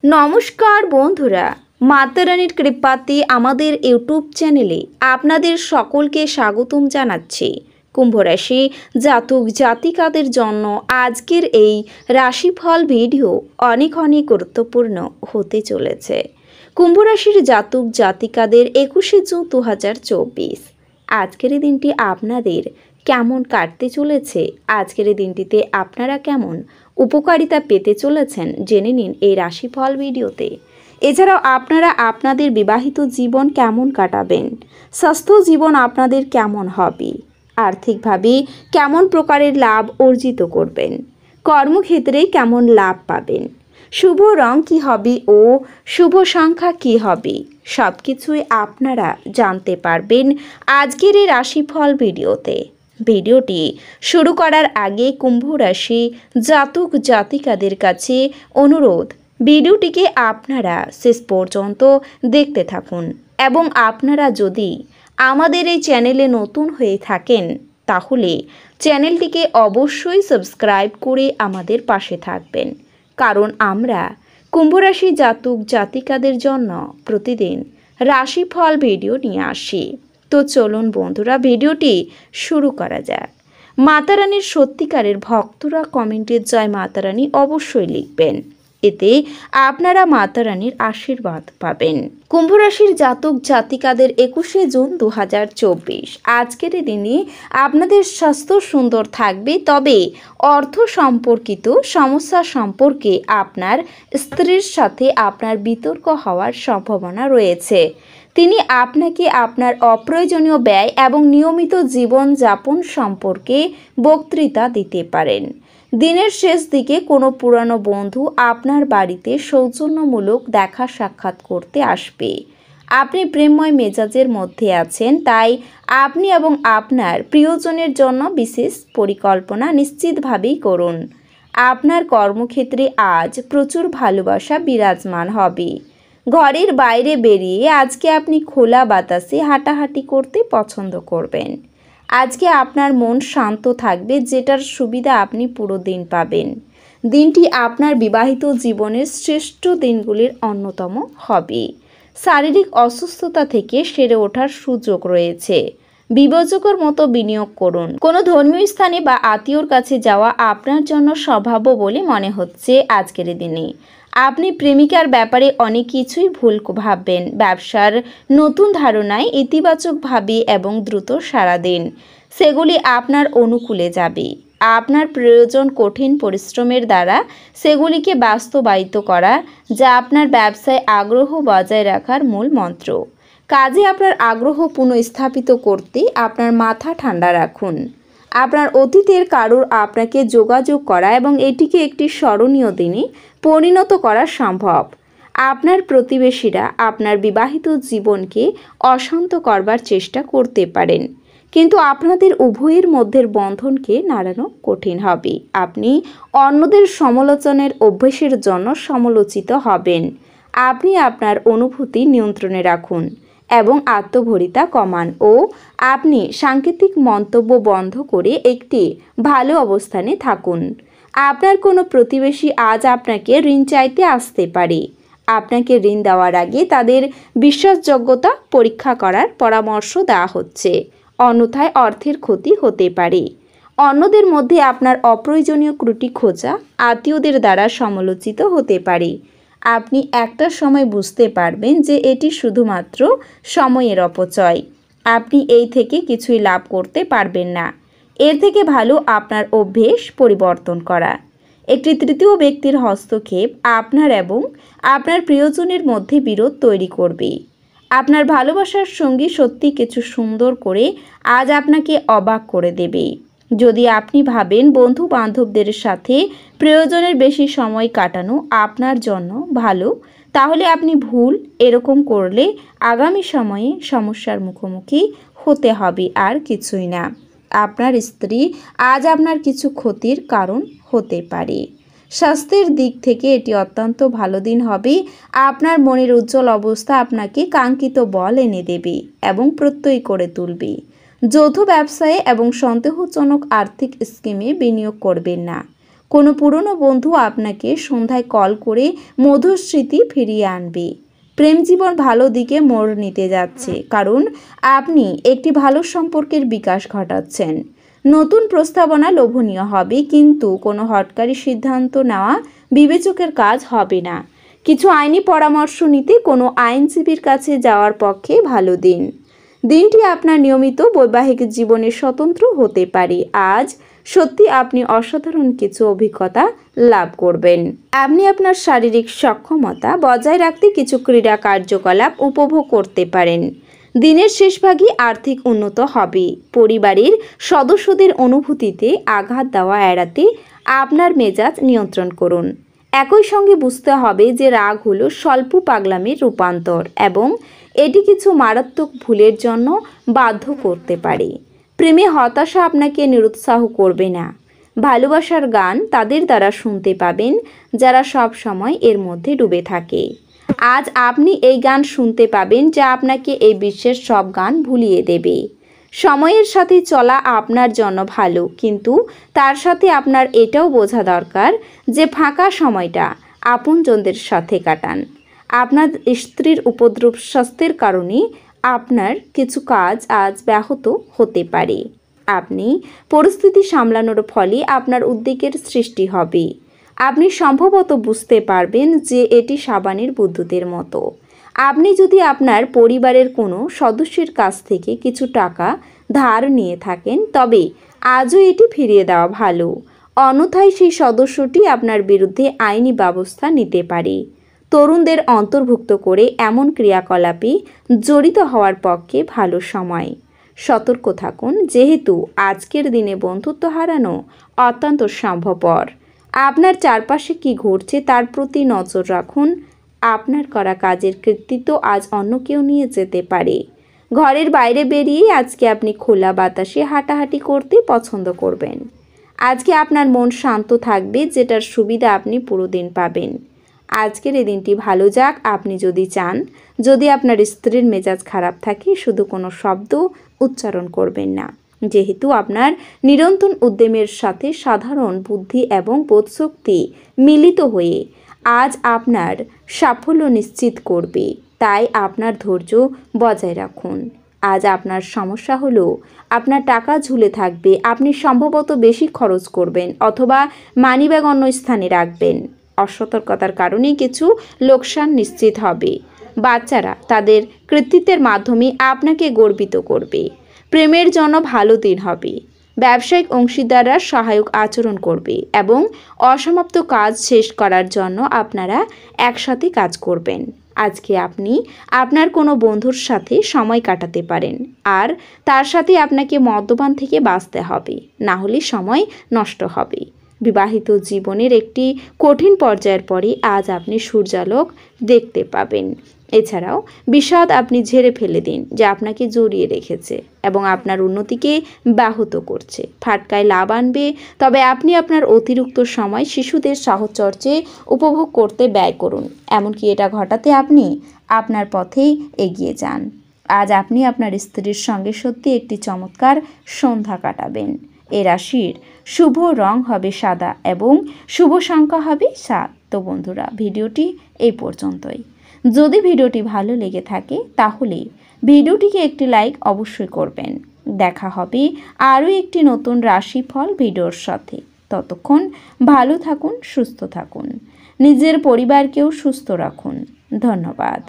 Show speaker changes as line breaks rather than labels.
নমস্কার বন্ধুরা, মাতারানীর কৃপাতে আমাদের ইউটিউব চ্যানেলে আপনাদের সকলকে স্বাগতম জানাচ্ছি। কুম্ভ রাশি জাতক জাতিকাদের জন্য আজকের এই রাশিফল ভিডিও অনেক গুরুত্বপূর্ণ হতে চলেছে। কুম্ভ রাশির জাতক জাতিকাদের 21শে জুন 2024 আজকের এই দিনটি আপনাদের কেমন কাটতে চলেছে, আজকের এই দিনটিতে আপনারা কেমন উপকারিতা পেতে চলেছেন জেনে নিন এই রাশিফল ভিডিওতে। এছাড়াও আপনারা আপনাদের বিবাহিত জীবন কেমন কাটাবেন, স্বাস্থ্য জীবন আপনাদের কেমন হবে, আর্থিকভাবে কেমন প্রকারের লাভ অর্জিত করবেন, কর্মক্ষেত্রে কেমন লাভ পাবেন, শুভ রং কী হবে ও শুভ সংখ্যা কী হবে, সব কিছুই আপনারা জানতে পারবেন আজকের এই রাশিফল ভিডিওতে। ভিডিওটি শুরু করার আগে কুম্ভ রাশি জাতক জাতিকাদের কাছে অনুরোধ, ভিডিওটিকে আপনারা শেষ পর্যন্ত দেখতে থাকুন এবং আপনারা যদি আমাদের এই চ্যানেলে নতুন হয়ে থাকেন তাহলে চ্যানেলটিকে অবশ্যই সাবস্ক্রাইব করে আমাদের পাশে থাকবেন, কারণ আমরা কুম্ভ রাশি জাতক জাতিকাদের জন্য প্রতিদিন রাশিফল ভিডিও নিয়ে আসি। তো চলুন বন্ধুরা, ভিডিওটি শুরু করা যাক। মাতারানীর সত্যিকারের ভক্তরা কমেন্টে জয় মাতারানী অবশ্যই লিখবেন, এতে আপনারা মাতারানীর আশীর্বাদ পাবেন। কুম্ভ রাশির জাতক জাতিকাদের 21শে জুন 2024 আজকের দিনে আপনাদের স্বাস্থ্য সুন্দর থাকবে, তবে অর্থ সম্পর্কিত সমস্যা সম্পর্কে আপনার স্ত্রীর সাথে আপনার বিতর্ক হওয়ার সম্ভাবনা রয়েছে। তিনি আপনাকে আপনার অপ্রয়োজনীয় ব্যয় এবং নিয়মিত জীবনযাপন সম্পর্কে বক্তৃতা দিতে পারেন। দিনের শেষ দিকে কোনো পুরানো বন্ধু আপনার বাড়িতে সৌজন্যমূলক দেখা সাক্ষাৎ করতে আসবে। আপনি প্রেমময় মেজাজের মধ্যে আছেন, তাই আপনি এবং আপনার প্রিয়জনের জন্য বিশেষ পরিকল্পনা নিশ্চিতভাবেই করুন। আপনার কর্মক্ষেত্রে আজ প্রচুর ভালোবাসা বিরাজমান হবে। ঘরের বাইরে বেরিয়ে আজকে আপনি খোলা বাতাসে হাঁটাহাঁটি করতে পছন্দ করবেন। আজকে আপনার মন শান্ত থাকবে, যেটার সুবিধা আপনি পুরো দিন পাবেন। দিনটি আপনার বিবাহিত জীবনের শ্রেষ্ঠ দিনগুলির অন্যতম হবে। শারীরিক অসুস্থতা থেকে সেরে ওঠার সুযোগ রয়েছে। বিবেচকের মতো বিনিয়োগ করুন। কোনো ধর্মীয় স্থানে বা আত্মীয়র কাছে যাওয়া আপনার জন্য স্বভাব বলে মনে হচ্ছে আজকের দিনে। আপনি প্রেমিকার ব্যাপারে অনেক কিছুই ভুল ভাববেন। ব্যবসার নতুন ধারণায় ইতিবাচকভাবে এবং দ্রুত সাড়া দিন, সেগুলি আপনার অনুকূলে যাবে। আপনার প্রয়োজন কঠিন পরিশ্রমের দ্বারা সেগুলিকে বাস্তবায়িত করা, যা আপনার ব্যবসায় আগ্রহ বজায় রাখার মূল মন্ত্র। কাজে আপনার আগ্রহ পুনঃস্থাপিত করতে আপনার মাথা ঠান্ডা রাখুন। আপনার অতীতের কারোর আপনাকে যোগাযোগ করা এবং এটিকে একটি স্মরণীয় দিনে পরিণত করা সম্ভব। আপনার প্রতিবেশীরা আপনার বিবাহিত জীবনকে অশান্ত করবার চেষ্টা করতে পারেন, কিন্তু আপনাদের উভয়ের মধ্যের বন্ধনকে নাড়ানো কঠিন হবে। আপনি অন্যদের সমালোচনার অভ্যাসের জন্য সমালোচিত হবেন। আপনি আপনার অনুভূতি নিয়ন্ত্রণে রাখুন এবং আত্মভরিতা কমান ও আপনি সাংকেতিক মন্তব্য বন্ধ করে একটি ভালো অবস্থানে থাকুন। আপনার কোনো প্রতিবেশী আজ আপনাকে ঋণ চাইতে আসতে পারে। আপনাকে ঋণ দেওয়ার আগে তাদের বিশ্বাসযোগ্যতা পরীক্ষা করার পরামর্শ দেওয়া হচ্ছে, অন্যথায় অর্থের ক্ষতি হতে পারে। অন্যদের মধ্যে আপনার অপ্রয়োজনীয় ত্রুটি খোঁজা আত্মীয়দের দ্বারা সমালোচিত হতে পারে। আপনি একটা সময় বুঝতে পারবেন যে এটি শুধুমাত্র সময়ের অপচয়। আপনি এই থেকে কিছুই লাভ করতে পারবেন না। এর থেকে ভালো আপনার অভ্যেস পরিবর্তন করা। একটি তৃতীয় ব্যক্তির হস্তক্ষেপ আপনার এবং আপনার প্রিয়জনের মধ্যে বিরোধ তৈরি করবে। আপনার ভালোবাসার সঙ্গী সত্যি কিছু সুন্দর করে আজ আপনাকে অবাক করে দেবে। যদি আপনি ভাবেন বন্ধু বান্ধবদের সাথে প্রয়োজনের বেশি সময় কাটানো আপনার জন্য ভালো, তাহলে আপনি ভুল। এরকম করলে আগামী সময়ে সমস্যার মুখোমুখি হতে হবে, আর কিছুই না। আপনার স্ত্রী আজ আপনার কিছু ক্ষতির কারণ হতে পারে। স্বাস্থ্যের দিক থেকে এটি অত্যন্ত ভালো দিন হবে। আপনার মনের উজ্জ্বল অবস্থা আপনাকে কাঙ্ক্ষিত বল এনে দেবে এবং প্রত্যয়ী করে তুলবে। যৌথ ব্যবসায়ে এবং সন্দেহজনক আর্থিক স্কিমে বিনিয়োগ করবেন না। কোনো পুরনো বন্ধু আপনাকে সন্ধ্যায় কল করে মধুর স্মৃতি ফিরিয়ে আনবে। প্রেম জীবন ভালো দিকে মোড় নিতে যাচ্ছে, কারণ আপনি একটি ভালো সম্পর্কের বিকাশ ঘটাচ্ছেন। নতুন প্রস্তাবনা লোভনীয় হবে, কিন্তু কোনো হঠকারী সিদ্ধান্ত নেওয়া বিবেচকের কাজ হবে না। কিছু আইনি পরামর্শ নিতে কোনো আইনজীবীর কাছে যাওয়ার পক্ষে ভালো দিন। দিনটি আপনার নিয়মিত বৈবাহিক জীবনে স্বতন্ত্র হতে পারে। আজ সত্যি আপনি অসাধারণ কিছু অভিজ্ঞতা লাভ করবেন। আপনি আপনার শারীরিক সক্ষমতা বজায় রাখতে কিছু ক্রীড়া কার্যকলাপ উপভোগ করতে পারেন। দিনের শেষভাগই আর্থিক উন্নত হবে। পরিবারের সদস্যদের অনুভূতিতে আঘাত দেওয়া এড়াতে আপনার মেজাজ নিয়ন্ত্রণ করুন। একই সঙ্গে বুঝতে হবে যে রাগ হলো স্বল্প পাগলামির রূপান্তর এবং এটি কিছু মারাত্মক ভুলের জন্য বাধ্য করতে পারে। প্রেমে হতাশা আপনাকে নিরুৎসাহ করবে না। ভালোবাসার গান তাদের দ্বারা শুনতে পাবেন যারা সব সময় এর মধ্যে ডুবে থাকে। আজ আপনি এই গান শুনতে পাবেন যা আপনাকে এই বিশ্বের সব গান ভুলিয়ে দেবে। সময়ের সাথে চলা আপনার জন্য ভালো, কিন্তু তার সাথে আপনার এটাও বোঝা দরকার যে ফাঁকা সময়টা আপনজনদের সাথে কাটান। আপনার স্ত্রীর উপদ্রব স্বাস্থ্যের কারণে আপনার কিছু কাজ আজ ব্যাহত হতে পারে। আপনি পরিস্থিতি সামলানোর ফলে আপনার উদ্বেগের সৃষ্টি হবে। আপনি সম্ভবত বুঝতে পারবেন যে এটি সাবানের বুদ্বুদের মতো। আপনি যদি আপনার পরিবারের কোনো সদস্যের কাছ থেকে কিছু টাকা ধার নিয়ে থাকেন, তবে আজও এটি ফিরিয়ে দেওয়া ভালো। অন্যথায় সেই সদস্যটি আপনার বিরুদ্ধে আইনি ব্যবস্থা নিতে পারে। তরুণদের অন্তর্ভুক্ত করে এমন ক্রিয়াকলাপে জড়িত হওয়ার পক্ষে ভালো সময়। সতর্ক থাকুন, যেহেতু আজকের দিনে বন্ধুত্ব হারানো অত্যন্ত সম্ভবপর। আপনার চারপাশে কি ঘটছে তার প্রতি নজর রাখুন। আপনার করা কাজের কৃতিত্ব আজ অন্য কেউ নিয়ে যেতে পারে। ঘরের বাইরে বেরিয়ে আজকে আপনি খোলা বাতাসে হাঁটাহাঁটি করতে পছন্দ করবেন। আজকে আপনার মন শান্ত থাকবে, যেটার সুবিধা আপনি পুরো দিন পাবেন। আজকের এই দিনটি ভালো যাক। আপনি যদি চান, যদি আপনার স্ত্রীর মেজাজ খারাপ থাকে, শুধু কোনো শব্দ উচ্চারণ করবেন না, যেহেতু আপনার নিরন্তর উদ্যমের সাথে সাধারণ বুদ্ধি এবং বোধশক্তি মিলিত হয়ে আজ আপনার সাফল্য নিশ্চিত করবে। তাই আপনার ধৈর্য বজায় রাখুন। আজ আপনার সমস্যা হলো আপনার টাকা ঝুলে থাকবে। আপনি সম্ভবত বেশি খরচ করবেন অথবা মানিব্যাগ অন্য স্থানে রাখবেন। অসতর্কতার কারণে কিছু লোকসান নিশ্চিত হবে। বাচ্চারা তাদের কৃতিত্বের মাধ্যমে আপনাকে গর্বিত করবে। প্রেমের জন্য ভালো দিন হবে। ব্যবসায়িক অংশীদাররা সহায়ক আচরণ করবে এবং অসমাপ্ত কাজ শেষ করার জন্য আপনারা একসাথে কাজ করবেন। আজকে আপনি আপনার কোনো বন্ধুর সাথে সময় কাটাতে পারেন, আর তার সাথে আপনাকে মদ্যপান থেকে বাঁচতে হবে, না হলে সময় নষ্ট হবে। বিবাহিত জীবনের একটি কঠিন পর্যায়ের পরে আজ আপনি সূর্যালোক দেখতে পাবেন। এছাড়াও বিষাদ আপনি ঝেড়ে ফেলে দিন, যা আপনাকে জড়িয়ে রেখেছে এবং আপনার উন্নতিকে ব্যাহত করছে। ফাটকায় লাভ আনবে, তবে আপনি আপনার অতিরিক্ত সময় শিশুদের সাহচর্যে উপভোগ করতে ব্যয় করুন। এমনকি এটা ঘটাতে আপনি আপনার পথেই এগিয়ে যান। আজ আপনি আপনার স্ত্রীর সঙ্গে সত্যি একটি চমৎকার সন্ধ্যা কাটাবেন। এ রাশির শুভ রং হবে সাদা এবং শুভ সংখ্যা হবে 7। তো বন্ধুরা, ভিডিওটি এই পর্যন্তই। যদি ভিডিওটি ভালো লেগে থাকে তাহলে ভিডিওটিকে একটি লাইক অবশ্যই করবেন। দেখা হবে আরও একটি নতুন রাশিফল ভিডিওর সাথে। ততক্ষণ ভালো থাকুন, সুস্থ থাকুন, নিজের পরিবারকেও সুস্থ রাখুন। ধন্যবাদ।